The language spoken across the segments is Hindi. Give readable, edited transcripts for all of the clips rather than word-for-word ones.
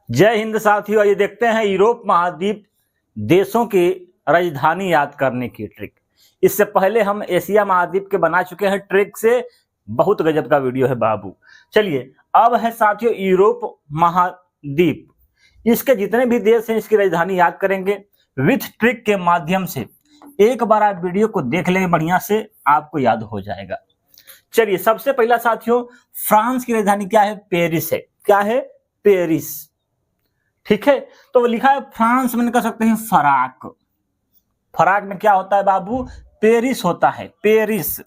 जय हिंद साथियों। ये देखते हैं यूरोप महाद्वीप देशों की राजधानी याद करने की ट्रिक। इससे पहले हम एशिया महाद्वीप के बना चुके हैं ट्रिक से, बहुत गजब का वीडियो है बाबू। चलिए अब है साथियों यूरोप महाद्वीप, इसके जितने भी देश हैं इसकी राजधानी याद करेंगे विथ ट्रिक के माध्यम से। एक बार आप वीडियो को देख लें बढ़िया से, आपको याद हो जाएगा। चलिए सबसे पहला साथियों, फ्रांस की राजधानी क्या है? पेरिस है। क्या है? पेरिस। ठीक है, तो वो लिखा है फ्रांस में, कह सकते हैं फराक। फराक में क्या होता है बाबू? पेरिस होता है, पेरिस।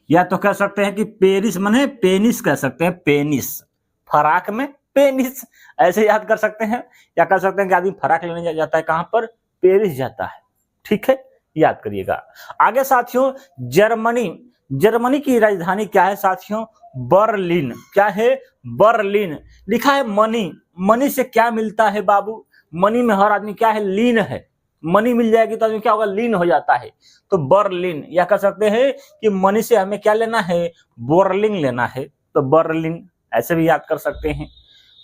या तो कह सकते हैं कि पेरिस माने पेनिस, कह सकते हैं पेनिस। फराक में पेनिस, ऐसे याद कर सकते हैं। या कह सकते हैं कि आदमी फराक लेने जाता है कहां पर? पेरिस जाता है। ठीक है, याद करिएगा। आगे साथियों, जर्मनी। जर्मनी की राजधानी क्या है साथियों? बर्लिन। क्या है? बर्लिन। लिखा है मनी। मनी से क्या मिलता है बाबू? मनी में हर आदमी क्या है? लीन है। मनी मिल जाएगी तो आदमी क्या होगा? लीन हो जाता है। तो बर्लिन, या कह सकते हैं कि मनी से हमें क्या लेना है? बोरलिंग लेना है, तो बर्लिन ऐसे भी याद कर सकते हैं।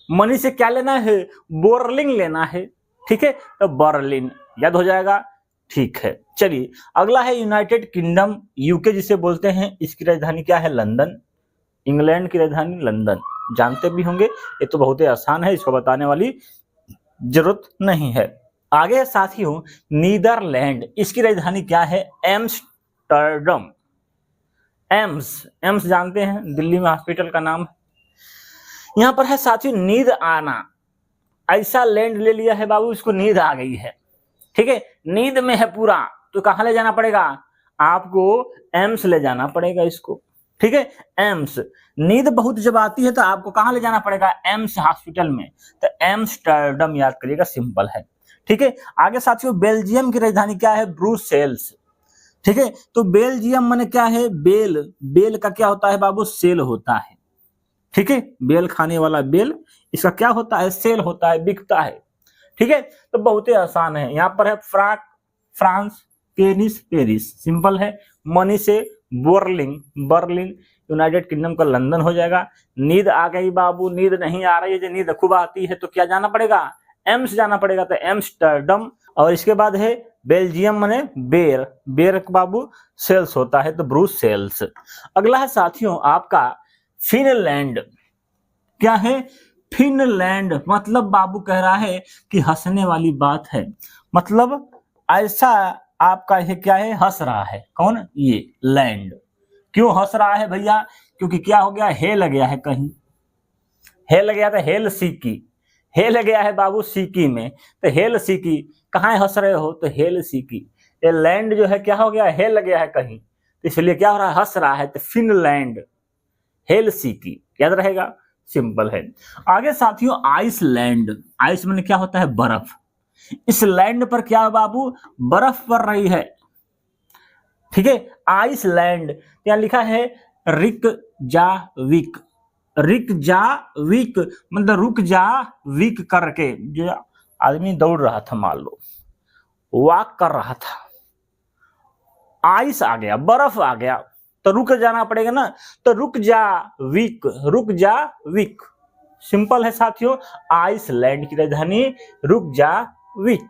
मनी से क्या लेना है? बोरलिंग लेना है। ठीक है, तो बर्लिन याद हो जाएगा। ठीक है, चलिए अगला है यूनाइटेड किंगडम, यूके जिसे बोलते हैं। इसकी राजधानी क्या है? लंदन। इंग्लैंड की राजधानी लंदन, जानते भी होंगे। ये तो बहुत ही आसान है, इसको बताने वाली जरूरत नहीं है। आगे साथियों, नीदरलैंड। इसकी राजधानी क्या है? एम्स्टर्डम। एम्स जानते हैं, दिल्ली में हॉस्पिटल का नाम है। यहां पर है साथियों नींद आना। ऐसा लैंड ले लिया है बाबू, इसको नींद आ गई है। ठीक है, नींद में है पूरा, तो कहां ले जाना पड़ेगा? आपको एम्स ले जाना पड़ेगा इसको। ठीक है, एम्स। नींद बहुत जब आती है तो आपको कहां ले जाना पड़ेगा? एम्स हॉस्पिटल में। तो एम्स्टर्डम याद करिएगा, सिंपल है। ठीक है, आगे साथियों, बेल्जियम की राजधानी क्या है? ब्रुसेल्स। ठीक है, तो बेल्जियम माने क्या है? बेल। बेल का क्या होता है बाबू? सेल होता है। ठीक है, बेल खाने वाला बेल, इसका क्या होता है? सेल होता है, बिकता है। ठीक है, तो बहुत ही आसान है। यहां पर है frock, France, Paris, Paris, simple है। मनी से बोरलिंग, बर्लिन। यूनाइटेड किंगडम का लंदन हो जाएगा। नींद आ गई बाबू, नींद नहीं आ रही है, नींद खूब आती है तो क्या जाना पड़ेगा? एम्स जाना पड़ेगा, तो एम्स्टर्डम। और इसके बाद है बेल्जियम माने बेर। बेर बाबू सेल्स होता है, तो ब्रुसेल्स। अगला है साथियों आपका फिनलैंड। क्या है? फिनलैंड। मतलब बाबू कह रहा है कि हंसने वाली बात है, मतलब ऐसा आपका ये क्या है? हंस रहा है। कौन? ये लैंड। क्यों हंस रहा है भैया? क्योंकि क्या हो गया? हे लग गया है कहीं। हे लग गया था हेल सीकी। हे लग गया है बाबू सीकी में, तो हेल सीकी। कहाँ हंस रहे हो? तो हेल सीकी। ये लैंड जो है क्या हो गया? हे लग गया है कहीं, तो इसलिए क्या हो रहा है? हंस रहा है। तो फिनलैंड, हेलसिंकी याद रहेगा, सिंपल है। आगे साथियों आइसलैंड। आइस में क्या होता है? बर्फ। इस लैंड पर क्या है बाबू? बर्फ पड़ रही है। ठीक है, आइसलैंड। यहां लिखा है रिक जा विक। रिक जा विक मतलब रुक जा विक करके। जो आदमी दौड़ रहा था, मान लो वॉक कर रहा था, आइस आ गया, बर्फ आ गया, तो रुक जाना पड़ेगा ना। तो रुक जा वीक, रुक जा वीक, सिंपल है साथियों। आइसलैंड की राजधानी रुक जा वीक,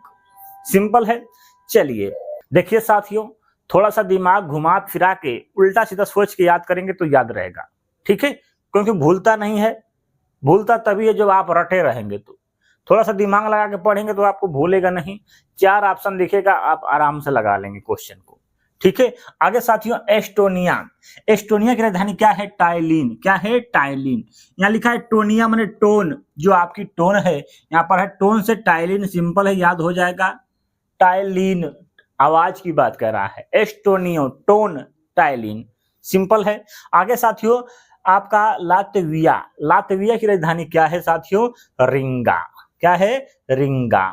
सिंपल है। चलिए देखिए साथियों, थोड़ा सा दिमाग घुमा फिरा के उल्टा सीधा सोच के याद करेंगे तो याद रहेगा। ठीक है, क्योंकि भूलता नहीं है। भूलता तभी है जब आप रटे रहेंगे। तो थोड़ा सा दिमाग लगा के पढ़ेंगे तो आपको भूलेगा नहीं। 4 ऑप्शन दिखेगा, आप आराम से लगा लेंगे क्वेश्चन को। ठीक है, आगे साथियों एस्टोनिया। एस्टोनिया की राजधानी क्या है? टाइलिन। क्या है? टाइलिन। यहाँ लिखा है टोनिया माने टोन, जो आपकी टोन है, यहाँ पर है टोन से टाइलिन, सिंपल है, याद हो जाएगा। टाइलिन आवाज की बात कर रहा है, एस्टोनियो टोन, टाइलिन, सिंपल है। आगे साथियों आपका लातविया। लातविया की राजधानी क्या है साथियों? रिंगा। क्या है? रिंगा।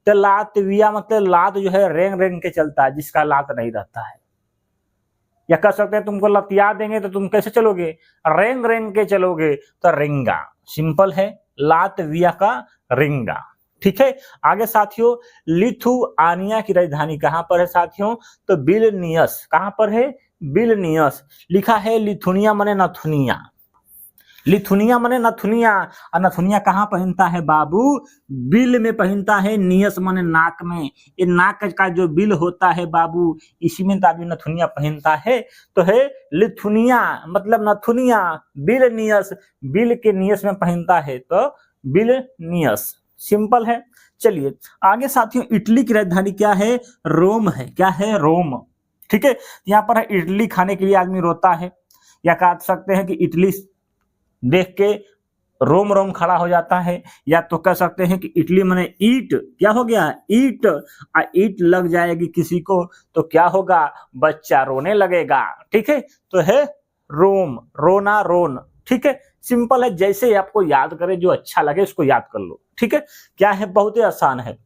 तो लातविया मतलब लात जो है रेंग रेंग के चलता है, जिसका लात नहीं रहता है। या कह सकते हैं तुमको लतिया देंगे तो तुम कैसे चलोगे? रेंग रेंग के चलोगे, तो रिंगा, सिंपल है। लातविया का रिंगा। ठीक है, आगे साथियों लिथुआनिया की राजधानी कहां पर है साथियों? तो विल्नियस। कहां पर है? विल्नियस। लिखा है लिथुनिया माने नथुनिया। लिथुनिया माने नथुनिया, और नथुनिया कहाँ पहनता है बाबू? बिल में पहनता है। नियस माने नाक में, ये नाक का जो बिल होता है बाबू, इसी में तो आदमी नथुनिया पहनता है। तो है लिथुनिया मतलब नथुनिया, बिल नियस, बिल के नियस में पहनता है तो बिल नियस। सिंपल है। चलिए आगे साथियों, इटली की राजधानी क्या है? रोम है। क्या है? रोम। ठीक है, यहाँ पर इडली खाने के लिए आदमी रोता है, या कह सकते हैं कि इटली देख के रोम रोम खड़ा हो जाता है, या तो कह सकते हैं कि इटली माने ईट, क्या हो गया? ईट। ईट लग जाएगी किसी को तो क्या होगा? बच्चा रोने लगेगा। ठीक है, तो है रोम, रोना, रोन। ठीक है, सिंपल है, जैसे आपको याद करे, जो अच्छा लगे उसको याद कर लो। ठीक है, क्या है? बहुत ही आसान है।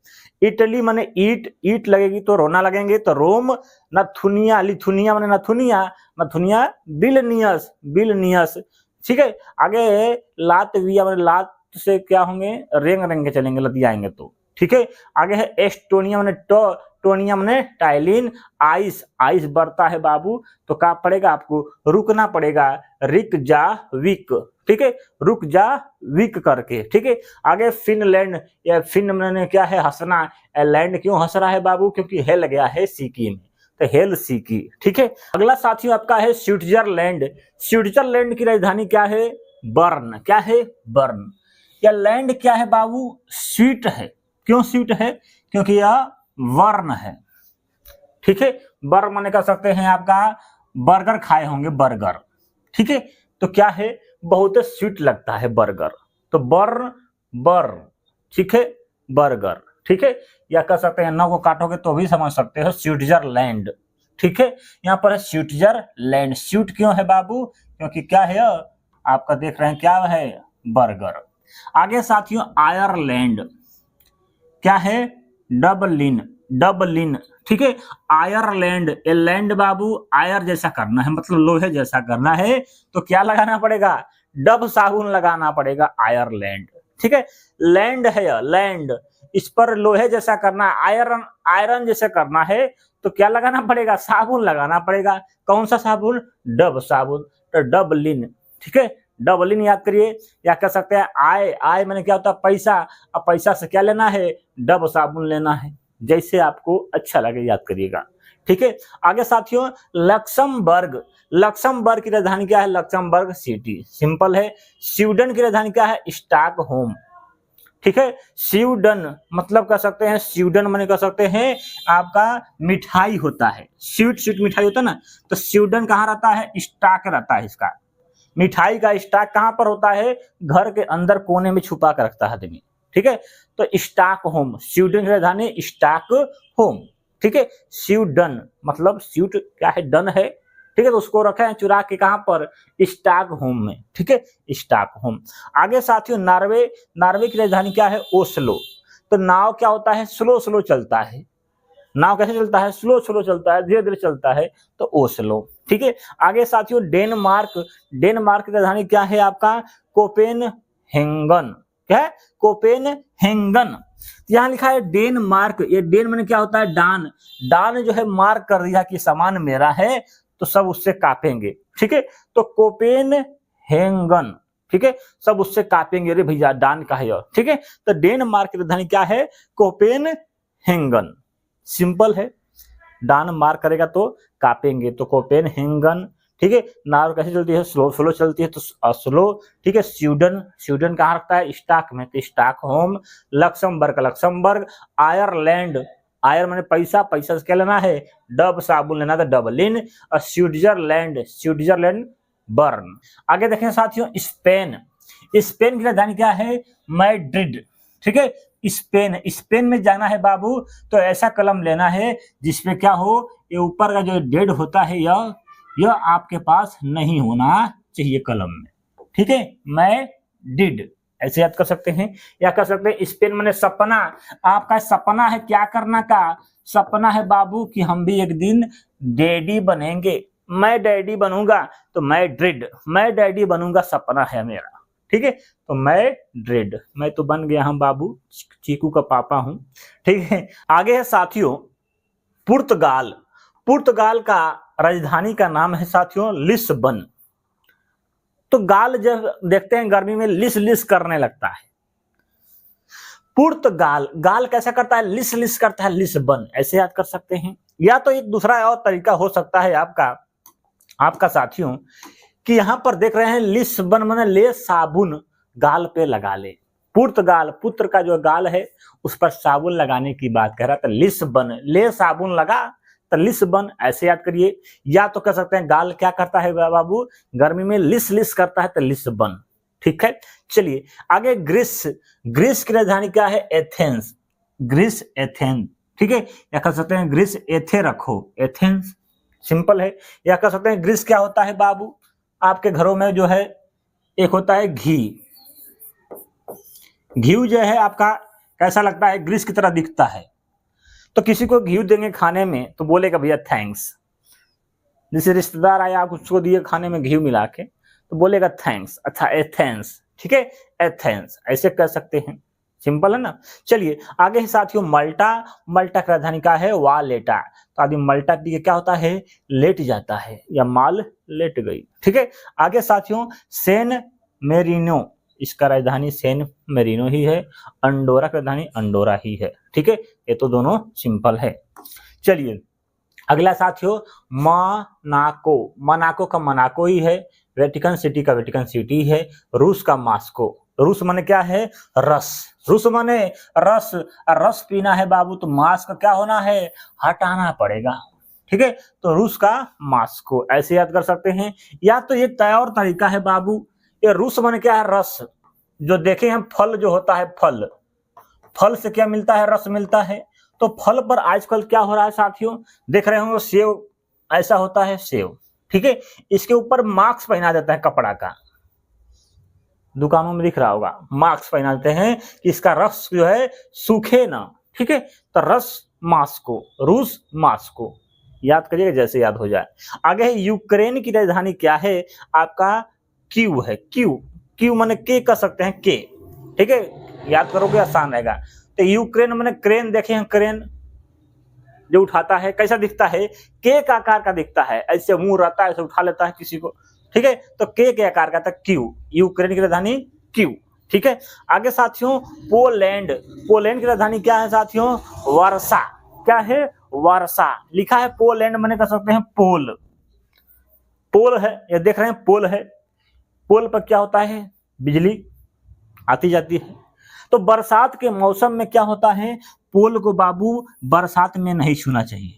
इटली माने ईट, ईट लगेगी तो रोना लगेंगे, तो रोम। नथुनिया, लिथुनिया माने नथुनिया, नथुनिया बिलनियस, बिलनियस। ठीक है, आगे लातविया माने लात से क्या होंगे? रेंग रेंग के चलेंगे, लतियाएंगे तो। ठीक है, आगे है एस्टोनिया माने टोनिया माने टाइलिन। आइस, आइस बढ़ता है बाबू तो क्या पड़ेगा आपको? रुकना पड़ेगा, रिक जा विक। ठीक है, रुक जा विक करके। ठीक है, आगे फिनलैंड, या फिन मैंने क्या है? हंसना। लैंड क्यों हंस रहा है बाबू? क्योंकि हेल गया है सीकी में, तो हेलसिंकी। ठीक है, अगला साथियों आपका है स्विट्जरलैंड। स्विट्जरलैंड की राजधानी क्या है? बर्न। क्या है? बर्न। यह लैंड क्या है बाबू? स्वीट है। क्यों स्वीट है? क्योंकि यह वर्ण है। ठीक है, बर्न माने कह सकते हैं आपका बर्गर खाए होंगे, बर्गर। ठीक है, तो क्या है? बहुत स्वीट लगता है बर्गर, तो बर्न, बर्न। ठीक है, बर्गर। ठीक है, या कह सकते हैं, नौ को काटोगे तो भी समझ सकते हो, स्विट्जरलैंड। ठीक है, यहाँ पर है स्विट्जरलैंड। स्वीट क्यों है बाबू? क्योंकि क्या है? आपका देख रहे हैं क्या है? बर्गर। आगे साथियों आयरलैंड। क्या है? Dublin, Dublin. ठीक है, आयरलैंड। ये लैंड बाबू आयर जैसा करना है, मतलब लोहे जैसा करना है, तो क्या लगाना पड़ेगा? डब साबुन लगाना पड़ेगा, आयरलैंड। ठीक है, लैंड है यह, लैंड, इस पर लोहे जैसा करना है, आयरन, आयरन जैसे करना है, तो क्या लगाना पड़ेगा? साबुन लगाना पड़ेगा। कौन सा साबुन? डब साबुन, तो डबलिन। ठीक है, डबलिन याद करिए, या कह सकते हैं आय, आय मैंने क्या होता है? पैसा। अब पैसा से क्या लेना है? डब साबुन लेना है। जैसे आपको अच्छा लगे याद करिएगा। ठीक है, आगे साथियों लक्समबर्ग। लक्समबर्ग की राजधानी क्या है? Luxembourg city. सिंपल है। स्वीडन की राजधानी क्या है? स्टॉकहोम। ठीक है, स्वीडन मतलब कह सकते हैं, स्वीडन माने कह सकते हैं आपका मिठाई होता है, स्वीट स्वीट मिठाई होता है ना, तो स्वीडन कहाँ रहता है? स्टॉक रहता है इसका। मिठाई का स्टॉक कहाँ पर होता है? घर के अंदर कोने में छुपा कर रखता है आदमी। ठीक है, तो स्टॉकहोम, स्वीडन की राजधानी स्टॉकहोम। ठीक है, स्वीडन मतलब स्वीट क्या है? डन है। ठीक है, तो उसको रखे हैं चुरा के कहां पर? स्टॉकहोम में। ठीक है, स्टॉकहोम। आगे साथियों नॉर्वे। नॉर्वे की राजधानी क्या है? ओस्लो। तो नाव क्या होता है? स्लो स्लो चलता है। नाव कैसे चलता है? स्लो स्लो चलता है, धीरे धीरे चलता है, तो ओस्लो। ठीक है, आगे साथियों डेनमार्क। डेनमार्क की राजधानी क्या है आपका? कोपेनहेगन। क्या है? कोपेनहेगन। यहाँ लिखा है डेनमार्क। ये डेन मैंने क्या होता है? डान। डान जो है मार्क कर दिया कि सामान मेरा है, तो सब उससे कापेंगे। ठीक है, तो कोपेनहेगन। ठीक है, सब उससे कापेंगे, अरे भैया डान का है। ठीक है, तो डेनमार्क की राजधानी क्या है? कोपेनहेगन। सिंपल है, डान मार करेगा तो कापेंगे, तो कोपेनहेगन। ठीक है, नाव कैसे चलती है? स्लो स्लो चलती है, तो स्लो। ठीक है, स्वीडन, स्वीडन कहाँ रखता है? स्टॉक में, तो स्टॉकहोम। Luxembourg, Luxembourg. आयरलैंड, आयर मैंने पैसा, पैसा से क्या लेना है? डब साबुन लेना था, डबलिन। और स्विट्जरलैंड, स्विट्जरलैंड बर्न। आगे देखें साथियों स्पेन। स्पेन की राजधानी क्या है? मैड्रिड। ठीक है, स्पेन, स्पेन में जाना है बाबू, तो ऐसा कलम लेना है जिसमें क्या हो? ये ऊपर का जो डेड होता है, यह आपके पास नहीं होना चाहिए कलम में। ठीक है, मैं डिड ऐसे याद कर सकते हैं, या कर सकते हैं स्पेन मैंने सपना। आपका सपना है क्या करना का? सपना है बाबू कि हम भी एक दिन डैडी बनेंगे, मैं डैडी बनूंगा, तो मैं ड्रिड, मैं डैडी बनूंगा, सपना है मेरा। ठीक है, तो मैं ड्रिड, मैं तो बन गया हूं बाबू, चीकू का पापा हूं। ठीक है, आगे है साथियों पुर्तगाल। पुर्तगाल का राजधानी का नाम है साथियों लिस्बन। तो गाल जब देखते हैं गर्मी में लिस लिस करने लगता है। पुर्तगाल, गाल कैसा करता है? लिस लिस करता है, लिस्बन, ऐसे याद कर सकते हैं। या तो एक दूसरा और तरीका हो सकता है आपका साथियों, कि यहां पर देख रहे हैं लिस्बन माने ले साबुन गाल पे लगा ले। पुर्तगाल, पुत्र का जो गाल है उस पर साबुन लगाने की बात कह रहा था। लिस्बन, ले साबुन लगा तो लिस्बन, ऐसे याद करिए। या तो कह सकते हैं गाल क्या करता है बाबू? गर्मी में लिस लिस करता है तो लिस्बन। ठीक है, चलिए आगे। ग्रीस, ग्रीस की राजधानी क्या है? Athens, Greece Athens. ठीक है, या कह सकते हैं ग्रीस एथे रखो, एथेंस, सिंपल है। या कह सकते हैं ग्रीस क्या होता है बाबू? आपके घरों में जो है एक होता है घी, घी जो है आपका कैसा लगता है? ग्रीस की तरह दिखता है। तो किसी को घी देंगे खाने में तो बोलेगा भैया थैंक्स। जैसे रिश्तेदार आया, आप उसको दिए खाने में घी मिला के तो बोलेगा थैंक्स। अच्छा, एथेंस, ठीक है, एथेंस ऐसे कह सकते हैं, सिंपल है ना। चलिए आगे है साथियों मल्टा। मल्टा की राजधानी क्या है? वालेटा। तो आदमी मल्टा पी के क्या होता है? लेट जाता है, या माल लेट गई। ठीक है, आगे साथियों सैन मेरिनो, इसका राजधानी सैन मेरिनो ही है। अंडोरा की राजधानी अंडोरा ही है। ठीक है, ये तो दोनों सिंपल है। चलिए अगला साथियों मोनाको। मोनाको का मोनाको ही है। वेटिकन सिटी का वेटिकन सिटी है। रूस का मास्को। रूस माने क्या है? रस। रूस माने रस, रस पीना है बाबू तो मास्क क्या होना है? हटाना पड़ेगा। ठीक है, तो रूस का मास्को, ऐसे याद कर सकते हैं। या तो ये तय और तरीका है बाबू, ये रूस माने क्या है? रस। जो देखे हम फल जो होता है, फल, फल से क्या मिलता है? रस मिलता है। तो फल पर आजकल क्या हो रहा है साथियों? देख रहे होंगे सेव, ऐसा होता है सेव। ठीक है, इसके ऊपर मास्क पहना देता है कपड़ा का, दुकानों में दिख रहा होगा, मास्क पहना देते हैं कि इसका रस जो है सूखे ना। ठीक है, तो रस मास्को, रूस मास्को, याद करिएगा जैसे याद हो जाए। आगे है यूक्रेन की राजधानी क्या है? आपका क्यू है। क्यू, क्यू माने के कह सकते हैं, के। ठीक है, याद करोगे आसान रहेगा। तो यूक्रेन माने क्रेन, देखे हैं क्रेन जो उठाता है, कैसा दिखता है? के का आकार का दिखता है, ऐसे मुंह रहता है, ऐसे उठा लेता है किसी को। ठीक है, तो के आकार का था क्यू, यूक्रेन की राजधानी क्यू। ठीक है, आगे साथियों पोलैंड। पोलैंड की राजधानी क्या है साथियों? वर्षा। क्या है? वर्षा। लिखा है पोलैंड माने कह सकते हैं पोल, पोल है, ये देख रहे हैं पोल है। पोल पर क्या होता है? बिजली आती जाती है। तो बरसात के मौसम में क्या होता है? पोल को बाबू बरसात में नहीं छूना चाहिए।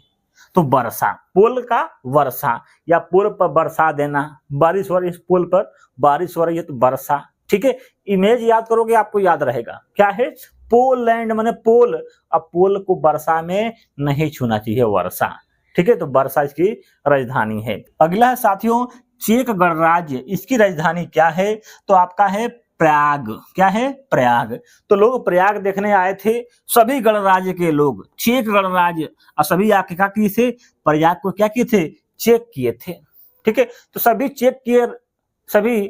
तो वर्षा, पोल का वर्षा, या पोल पर बरसा देना, बारिश हो रही है, पोल पर बारिश हो रही है तो वर्षा। ठीक है, इमेज याद करोगे आपको याद रहेगा। क्या है? पोलैंड माने पोल, अब पोल को वर्षा में नहीं छूना चाहिए, वर्षा। ठीक है, तो वर्षा इसकी राजधानी है। अगला है साथियों चेक गणराज्य। इसकी राजधानी क्या है? तो आपका है प्रयाग। क्या है? प्रयाग। तो लोग प्रयाग देखने आए थे, सभी गणराज्य के लोग, चेक गणराज्य, और सभी आके क्या किए थे? प्रयाग को क्या किए थे? चेक किए थे। ठीक है, तो सभी चेक किए, सभी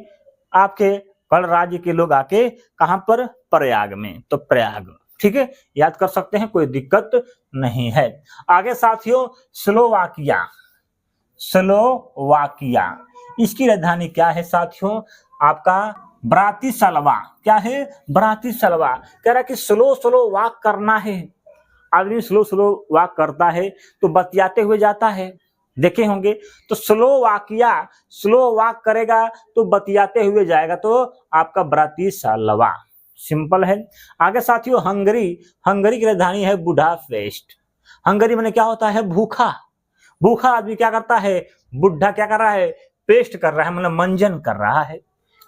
आपके गणराज्य के लोग आके कहां पर? प्रयाग में। तो प्रयाग, ठीक है, याद कर सकते हैं, कोई दिक्कत नहीं है। आगे साथियों स्लोवाकिया। स्लोवाकिया, इसकी राजधानी क्या है साथियों? आपका ब्रातिस्लावा। क्या है? ब्रातिस्लावा। कह रहा है कि स्लो स्लो वॉक करना है। आदमी स्लो स्लो वॉक करता है तो बतियाते हुए जाता है, देखे होंगे। तो स्लोवाकिया, स्लो वॉक करेगा तो बतियाते हुए जाएगा, तो आपका ब्रातिस्लावा, सिंपल है। आगे साथियों हंगरी। हंगरी की राजधानी है बुडापेस्ट। हंगरी माने क्या होता है? भूखा। भूखा आदमी क्या करता है? बुढ़ा क्या कर रहा है? पेस्ट कर रहा है, मतलब मंजन कर रहा है,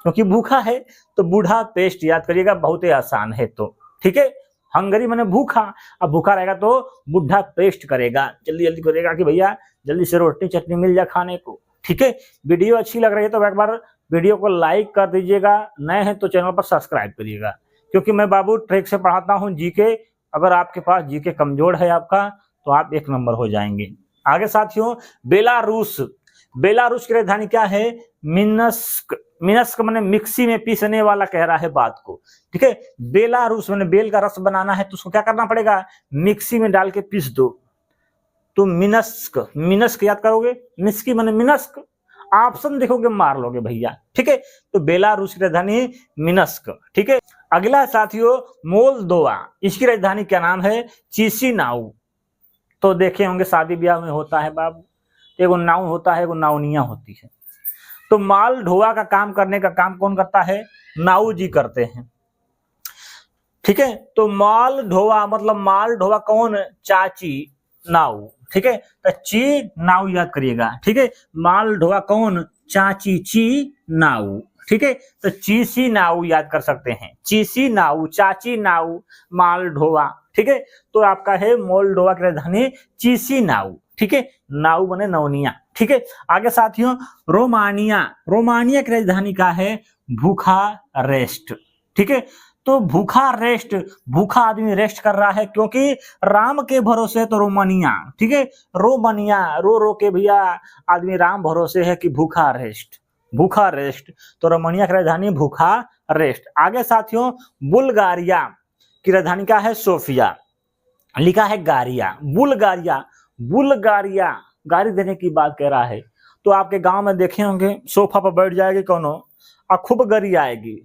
क्योंकि भूखा है। तो बूढ़ा पेस्ट याद करिएगा, बहुत ही आसान है। तो ठीक है, हंगरी माने भूखा, अब भूखा रहेगा तो बुढ़ा पेस्ट करेगा, जल्दी जल्दी करेगा कि भैया जल्दी से रोटी चटनी मिल जाए खाने को। ठीक है, वीडियो अच्छी लग रही है तो एक बार वीडियो को लाइक कर दीजिएगा, नए हैं तो चैनल पर सब्सक्राइब करिएगा, क्योंकि मैं बाबू ट्रिक से पढ़ाता हूँ जीके। अगर आपके पास जीके कमजोर है आपका तो आप 1 नंबर हो जाएंगे। आगे साथियों बेलारूस। बेलारूस की राजधानी क्या है? मिन्स्क। मिन्स्क माने मिक्सी में पीसने वाला कह रहा है बात को। ठीक है, बेलारूस माने बेल का रस बनाना है तो उसको क्या करना पड़ेगा? मिक्सी में डाल के पीस दो। तो मिन्स्क, मिन्स्क याद करोगे, मिस्की माने मिन्स्क। ऑप्शन देखोगे मार लोगे भैया, ठीक है। तो बेलारूस की राजधानी मिन्स्क, ठीक है। अगला साथियों मोल्दोवा, इसकी राजधानी क्या नाम है? चिसिनाउ। तो देखे होंगे शादी ब्याह में होता है बाबू, एगो नाउ होता है, एगो नाउनिया होती है। तो मालढोवा का काम करने का काम कौन करता है? नाऊ जी करते हैं, ठीक है। तो मालढोवा मतलब मालढोवा कौन? चाची नाऊ, ठीक है। तो ची नाऊ याद करिएगा, ठीक है। मालढोवा कौन? चाची ची नाऊ, ठीक है। तो चीसी नाऊ याद कर सकते हैं, चीसी नाऊ, चाची नाऊ, मालढोवा, ठीक है। तो आपका है मोल्डोवा की राजधानी चीसी नाऊ, ठीक है। नाऊ बने नौनिया, ठीक है। आगे साथियों रोमानिया, रोमानिया की राजधानी का है? बुखारेस्ट, ठीक है। तो भूखा रेस्ट, भूखा आदमी रेस्ट कर रहा है क्योंकि राम के भरोसे, तो रोमानिया, ठीक है। रोमानिया रो रो के भैया आदमी राम भरोसे है कि भूखा रेस्ट, भूखा रेस्ट। तो रोमानिया की राजधानी भूखा रेस्ट। आगे साथियों बुल्गारिया की राजधानी क्या है? सोफिया, लिखा है गारिया, बुल्गारिया, बुल्गारिया गाड़ी देने की बात कह रहा है। तो आपके गांव में देखे होंगे सोफा पर बैठ जाएगी कोनो और खूब गरी आएगी,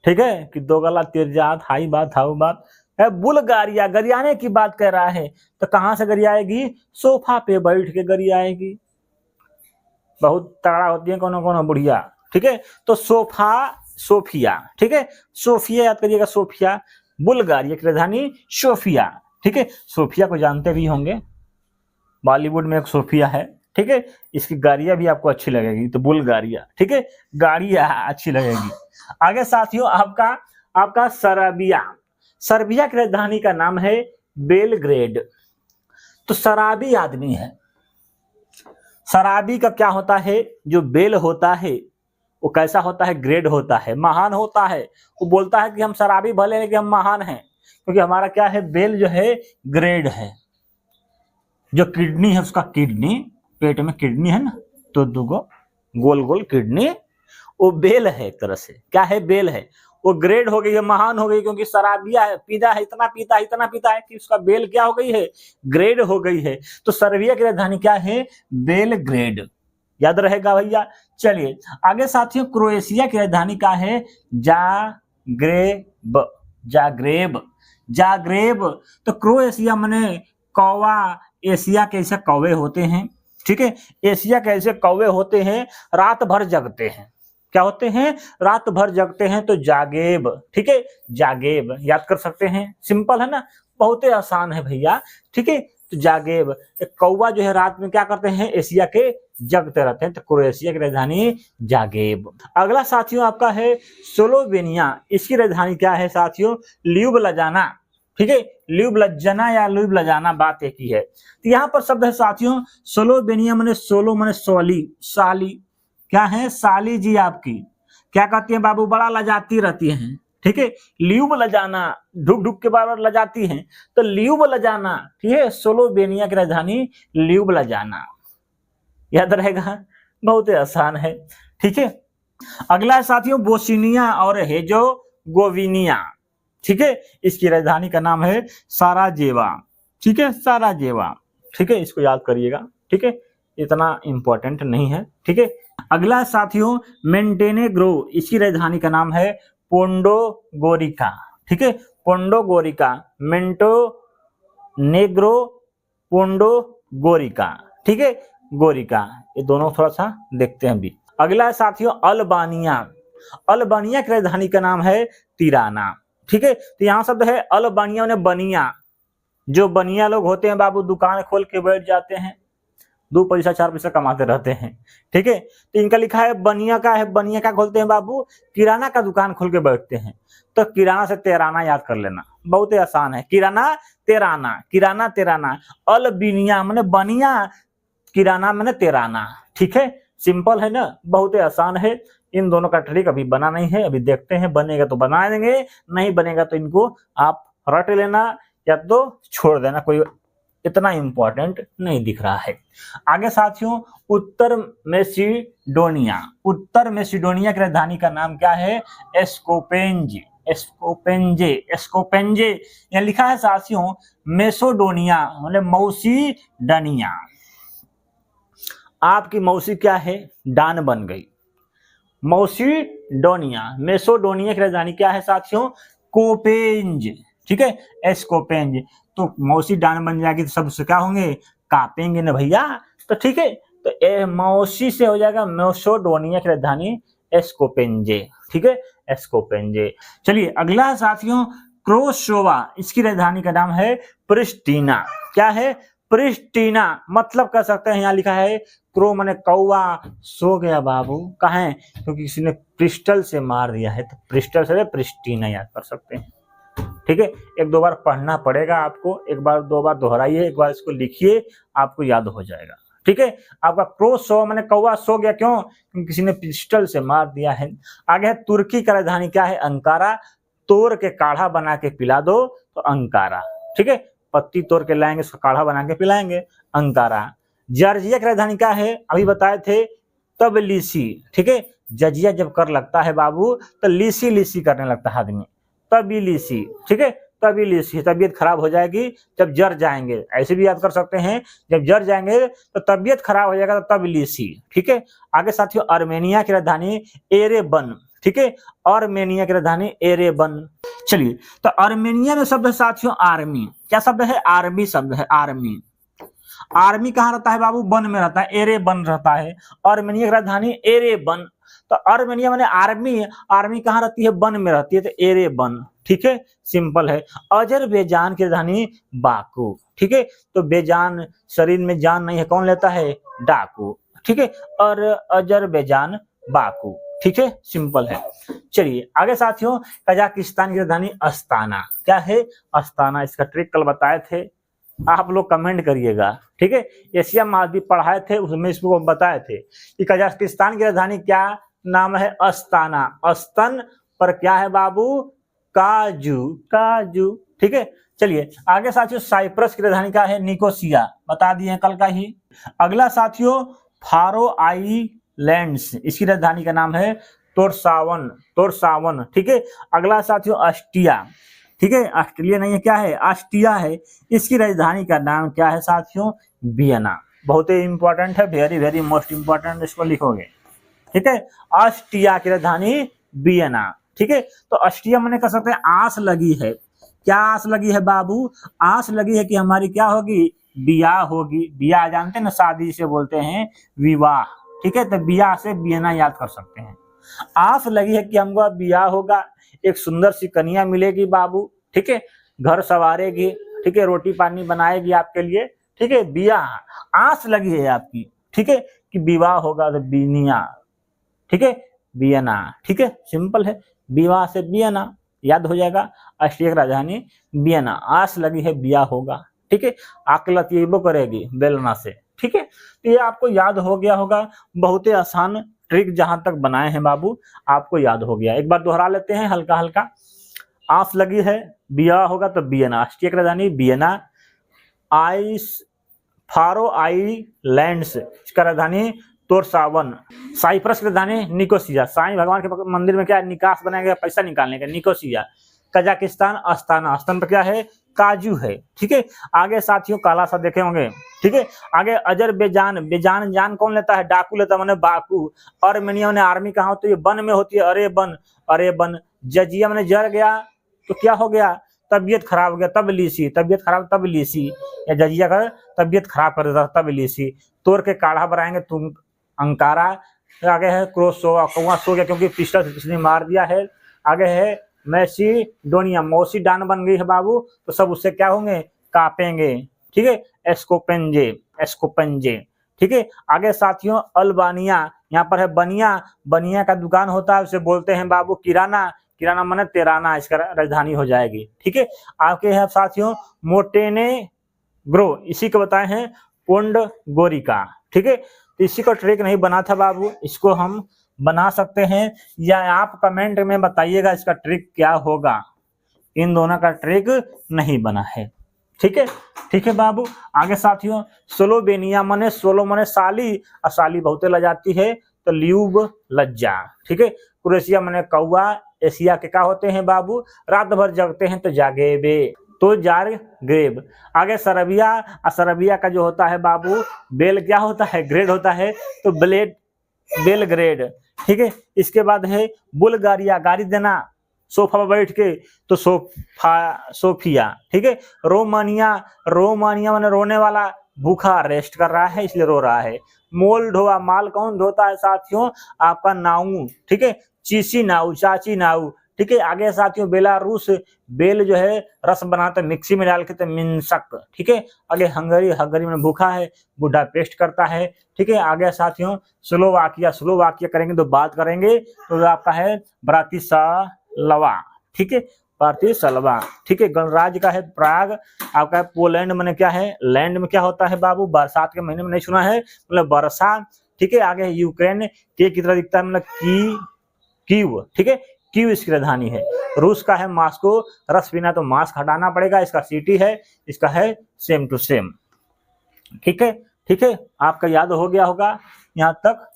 ठीक है, कि दो गला तिरजात, हाई बात हाउ बात है। बुल्गारिया गरियाने की बात कर रहा है। तो कहां से गरी आएगी? सोफा पे बैठ के गरी आएगी। बहुत तगड़ा होती है कोनो कोनो बुढ़िया, ठीक है। तो सोफा, सोफिया, ठीक है। सोफिया याद करिएगा, सोफिया। बुल्गारिया की राजधानी सोफिया, ठीक है। सोफिया को जानते भी होंगे, बॉलीवुड में एक सोफिया है, ठीक है। इसकी गाड़ियां भी आपको अच्छी लगेगी, तो बुल्गारिया, ठीक है, गाड़ियां अच्छी लगेगी। आगे साथियों आपका सर्बिया, सर्बिया की राजधानी का नाम है बेलग्रेड। तो शराबी आदमी है, शराबी का क्या होता है? जो बेल होता है वो कैसा होता है? ग्रेड होता है, महान होता है। वो बोलता है कि हम शराबी भले हैं कि हम महान हैं, क्योंकि हमारा क्या है? बेल जो है ग्रेड है। जो किडनी है उसका किडनी, पेट में किडनी है ना, तो दुगो गोल गोल किडनी, वो बेल है एक तरह से। क्या है? बेल है। वो ग्रेड हो गई है, महान हो गई, क्योंकि शराबिया है, पीता है, इतना पीता है कि उसका बेल क्या हो गई है? ग्रेड हो गई है। तो सर्बिया की राजधानी क्या है? बेलग्रेड, याद रहेगा भैया। चलिए आगे साथियों क्रोएशिया की राजधानी क्या है? Zagreb, Zagreb, Zagreb. तो क्रोएशिया माने कौवा, एशिया के ऐसे कौवे होते हैं, ठीक है। एशिया के ऐसे कौवे होते हैं, रात भर जगते हैं। क्या होते हैं? रात भर जगते हैं। तो जागेब, ठीक है, जागेब याद कर सकते हैं। सिंपल है ना, बहुत ही आसान है भैया, ठीक है। तो जागेब, एक कौवा जो है रात में क्या करते हैं? एशिया के जगते रहते हैं। तो क्रोएशिया की राजधानी जागेब। अगला साथियों आपका है स्लोवेनिया, इसकी राजधानी क्या है साथियों? ल्यूबलजाना, ठीक है। ल्यूबलजाना या ल्यूबलजाना बात एक ही है। तो यहाँ पर शब्द है साथियों स्लोवेनिया माने सोलो माने सोली, साली, क्या है? साली जी आपकी क्या कहती है बाबू? बड़ा लजाती रहती हैं, ठीक है। ल्यूब लजाना, ढुक ढुक के बार लजाती हैं, तो ल्यूब लजाना, ठीक है। स्लोवेनिया की राजधानी ल्यूब लजाना, याद रहेगा, बहुत ही आसान है, ठीक है। अगला साथियों बोस्निया और हेर्ज़ेगोविना, ठीक है। इसकी राजधानी का नाम है साराजेवा, ठीक है, साराजेवा, ठीक है। इसको याद करिएगा, ठीक है, इतना इंपॉर्टेंट नहीं है, ठीक है। अगला साथियों मेंटेनेग्रो, इसकी राजधानी का नाम है पोंडोगोरिका, ठीक है, पोंडोगोरिका, मेंटो नेग्रो, पोंडोगोरिका, ठीक है, गोरिका। ये दोनों थोड़ा सा देखते हैं अभी। अगला साथियों अल्बानिया, अल्बानिया की राजधानी का नाम है तिराना, ठीक है। तो यहाँ शब्द है अल्बानिया ने बनिया, जो बनिया लोग होते हैं बाबू दुकान खोल के बैठ जाते हैं, 2 पैसा 4 पैसा कमाते रहते हैं, ठीक है। तो इनका लिखा है बनिया का है, बनिया का खोलते हैं बाबू? किराना का दुकान खोल के बैठते हैं। तो किराना से तेराना याद कर लेना, बहुत ही आसान है। किराना तेराना, किराना तेराना। अल्बानिया माने बनिया, किराना माने तेराना, ठीक है। सिंपल है ना, बहुत ही आसान है। इन दोनों का ट्रिक अभी बना नहीं है, अभी देखते हैं, बनेगा तो बना देंगे, नहीं बनेगा तो इनको आप रट लेना या तो छोड़ देना, कोई इतना इंपॉर्टेंट नहीं दिख रहा है। आगे साथियों उत्तर मैसेडोनिया, उत्तर मैसेडोनिया की राजधानी का नाम क्या है? एस्कोपेंजे, एस्कोपेंजे, एस्कोपेंजे। यहाँ लिखा है साथियों मैसेडोनिया मतलब मौसी डनिया। आपकी मौसी क्या है, डान बन गई। मौसीडोनिया, मेसोडोनिया की राजधानी क्या है साथियों, कोपेंज, ठीक है, एस्कोपेंज। तो मौसी डान बन जाएगी तो सब उससे क्या होंगे, कापेंगे ना भैया। तो ठीक है, तो मौसी से हो जाएगा मेसोडोनिया की राजधानी एस्कोपेंजे, ठीक है, एस्कोपेंजे। चलिए अगला साथियों, क्रोशोवा, इसकी राजधानी का नाम है प्रिस्टीना। क्या है, प्रिस्टीना। मतलब कह सकते हैं, यहाँ लिखा है क्रो माने कौवा, सो गया बाबू, कहा है क्योंकि किसी ने प्रिस्टल से मार दिया है, तो प्रिस्टल से प्रिस्टीना याद कर सकते हैं। ठीक है, एक दो बार पढ़ना पड़ेगा आपको, एक बार दो बार दोहराइए, एक बार इसको लिखिए, आपको याद हो जाएगा। ठीक है, आपका क्रो सो माने कौवा सो गया, क्यों, क्योंकि किसी ने पिस्टल से मार दिया है। आगे है तुर्की का राजधानी क्या है, अंकारा। तोड़ के काढ़ा बना के पिला दो तो अंकारा, ठीक है, पत्ती तोड़ के लाएंगे, उसका काढ़ा बना के पिलाएंगे, अंकारा। जॉर्जिया की राजधानी क्या है, अभी बताए थे, तबिलिसी। ठीक है, जजिया जब कर लगता है बाबू तो लीसी लीसी करने लगता है आदमी, तबिलिसी। ठीक है, तबिलिसी, तबीयत खराब हो जाएगी जब जर जाएंगे, ऐसे भी याद कर सकते हैं, जब जर जाएंगे तो तबीयत खराब हो जाएगा, तो तबिलिसी। ठीक है, आगे साथियों, आर्मेनिया की राजधानी एरेबन। ठीक है, आर्मेनिया की राजधानी एरेबन। चलिए, तो आर्मेनिया में शब्द है साथियों आर्मी। क्या शब्द है, आर्मी शब्द है, आर्मी। आर्मी कहाँ रहता है बाबू, बन में रहता है, एरेबन रहता है। आर्मेनिया की राजधानी एरेबन। तो आर्मेनिया माने आर्मी, आर्मी कहाँ रहती है, बन में रहती है, तो एरेबन। ठीक है, सिंपल है। अजरबैजान की राजधानी बाकू। ठीक है, तो बेजान, शरीर में जान नहीं है, कौन लेता है, डाकू। ठीक है, और अजरबैजान बाकू। ठीक है, सिंपल है। चलिए आगे साथियों, कजाकिस्तान की राजधानी अस्ताना। क्या है, अस्ताना। इसका ट्रिक कल बताए थे, आप लोग कमेंट करिएगा। ठीक है, एशिया महाद्वीप पढ़ाए थे, उसमें इसको बताए थे कि कजाकिस्तान की राजधानी क्या नाम है, अस्ताना। अस्तन पर क्या है बाबू, काजू, काजू। ठीक है, चलिए आगे साथियों, साइप्रस की राजधानी क्या है, निकोसिया, बता दिए कल का ही। अगला साथियों, फारो आइलैंड्स, इसकी राजधानी का नाम है तोरसावन, तोरसावन। ठीक है, अगला साथियों, ऑस्ट्रिया। ठीक है, ऑस्ट्रेलिया नहीं है, क्या है, ऑस्ट्रिया है। इसकी राजधानी का नाम क्या है साथियों, वियना। बहुत ही इंपॉर्टेंट है, वेरी वेरी मोस्ट इंपॉर्टेंट, इसको लिखोगे। ठीक है, ऑस्ट्रिया की राजधानी वियना। ठीक है, तो ऑस्ट्रिया मैंने कह सकते हैं आस लगी है। क्या आस लगी है बाबू, आस लगी है कि हमारी क्या होगी, बियाह होगी। बियाह जानते हैं ना, शादी से बोलते हैं विवाह। ठीक है, तो बियाह से वियना याद कर सकते हैं। आस लगी है कि हमको बियाह होगा, एक सुंदर सी कन्या मिलेगी बाबू। ठीक है, घर संवारेगी, ठीक है, रोटी पानी बनाएगी आपके लिए। ठीक है, बियाह आस लगी है आपकी। ठीक है, कि विवाह होगा, तो बिनिया। ठीक है, वियना। ठीक है, सिंपल है, विवाह से वियना याद हो जाएगा। ऑस्ट्रिया की राजधानी वियना, आस लगी है बियाह होगा। ठीक है, आकलत ये करेगी बेलना से। ठीक है, तो ये आपको याद हो गया होगा, बहुत ही आसान ट्रिक जहां तक बनाए हैं बाबू, आपको याद हो गया। एक बार दोहरा लेते हैं हल्का हल्का। आस लगी है बियाह होगा तो वियना, ऑस्ट्रिया की राजधानी वियना। फारो आइलैंड्स, इसका राजधानी तोरसावन। साइप्रस की राजधानी निकोसिया, साईं भगवान के मंदिर में क्या निकास बनाया गया, पैसा निकालने का, निकोसिया। कजाकिस्तान अस्ताना, अस्तान पर क्या है, काजू है। ठीक है, आगे साथियों काला सा देखे होंगे। ठीक है, आगे अजरबैजान, बेजान जान कौन लेता है, डाकू लेता है, माने बाकू। आर्मेनिया ने आर्मी कहाँ होती है, बन में होती है, अरे बन, अरे बन। जजिया मैंने जर गया तो क्या हो गया, तबीयत खराब हो गया, तबिलिसी, तबीयत खराब, तबिलिसी। या जजिया का तबीयत खराब कर देता, तबिलिसी। तोड़ के काढ़ा बनाएंगे तुम, अंकारा। आगे है क्रोसोवा, कौवा सो गया क्योंकि पिस्टल से किसी ने मार दिया है। आगे है मैसीडोनिया, मौसी डान बन गई है बाबू, तो सब उससे क्या होंगे, कापेंगे। ठीक है, एस्कोपेंजे, एस्कोपेंजे। ठीक है, आगे साथियों अल्बानिया, यहाँ पर है बनिया, बनिया का दुकान होता है, उसे बोलते हैं बाबू किराना, किराना माने तेराना, इसका राजधानी हो जाएगी। ठीक है, आगे है साथियों मोटेनेग्रो, इसी को बताए हैं पोंडगोरिका। ठीक है, तो इसी को ट्रिक नहीं बना था बाबू, इसको हम बना सकते हैं, या आप कमेंट में बताइएगा इसका ट्रिक क्या होगा। इन दोनों का ट्रिक नहीं बना है। ठीक है, ठीक है बाबू। आगे साथियों स्लोवेनिया माने, सोलो माने साली, और साली बहुते लजाती है, तो ल्यूब लज्जा। ठीक है, क्रोएशिया माने कौवा, एशिया के क्या होते हैं बाबू, रात भर जगते हैं तो जागे बे। तो जारग्रेब। आगे सर्बिया, और सर्बिया का जो होता है बाबू बेल क्या होता है, ग्रेड होता है, तो बेलग्रेड। ठीक है, इसके बाद है बुल्गारिया, गाड़ी देना सोफा पर बैठ के, तो सोफिया। ठीक है, रोमानिया, रोमानिया माने रोने वाला, भूखा रेस्ट कर रहा है इसलिए रो रहा है। मोल्डोवा, माल कौन धोता है साथियों, आपका नाऊ। ठीक है, चीसी नाऊ, चाची नाऊ। ठीक है, आगे साथियों बेलारूस, बेल जो है रस बनाते मिक्सी में डाल के, तो मिंसक। ठीक है, आगे हंगरी, हंगरी में भूखा है, बूढ़ा पेस्ट करता है। ठीक है, आगे साथियों स्लोवाकिया, स्लोवाकिया करेंगे तो बात करेंगे, तो आपका है ब्रातिस्लावा। ठीक है, ब्रातिस्लावा। ठीक है, गणराज्य का है प्राग। आपका पोलैंड में क्या है, लैंड में क्या होता है बाबू, बरसात के महीने में नहीं सुना है, मतलब वर्षा। ठीक है, आगे यूक्रेन के की तरह दिखता है, मतलब कीव। ठीक है, कीव इसकी राजधानी है। रूस का है मॉस्को, रस पीना तो मास्क हटाना पड़ेगा, इसका सिटी है, इसका है सेम टू सेम। ठीक है, ठीक है, आपका याद हो गया होगा यहाँ तक।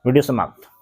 वीडियो समाप्त।